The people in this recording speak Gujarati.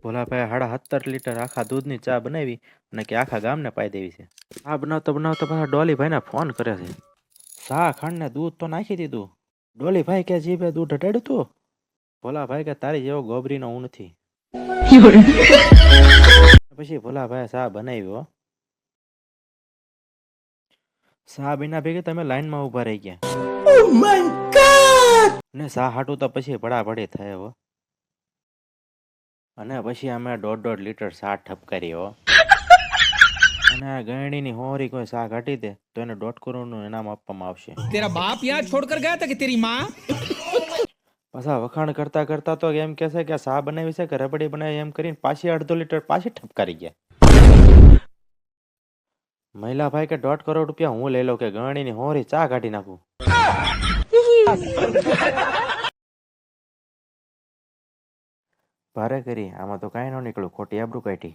ભોલાભાઈ 17.5 લીટર આખા દૂધની ચા બનાવી અને કે આખા ગામને પાઈ દેવી છે. ચા બનાવતા બનાવતા પાછા ડોલીભાઈને ફોન કરે છે. ચા ખાંડને દૂધ તો નાખી દીધું. ડોલીભાઈ કે જીભે દૂધ અટાડ્યું તું. ભોલાભાઈ કે તારી જેવો ગોબરીનો હું નથી. પછી ભોલાભાઈ ચા બનાવ્યો. ચા બીના ભેગી તમે લાઈનમાં ઊભા રહી ગયા. ને ચા હાટું તો પછી ભડાભડી થાય હો. અને પછી અમે 1.5 લીટર ચા ઠપકારી હો. અને આ ગયણીની હોરી કોઈ ચા ઘાટી દે તો એને 1.5 કરોડનું ઇનામ આપવામાં આવશે. तेरा बाप यहाँ छोड़कर गया था कि तेरी माँ? પાછા વખાણ કરતા કરતા તો એમ કહેશે કે ચા બનાવી છે કે રબડી બનાવી એમ કરીને પાછી 1.5 લીટર પાછી ઠપકારી ગયા. મહિલા ભાઈ કે 1.5 કરોડ રૂપિયા હું લઈ લઉં કે ગયણીની હોરી ચા કાઢી નાખું. ભારે કરી આમાં તો કાંઈ ન નીકળ્યું, ખોટી આબરૂ કાઢી.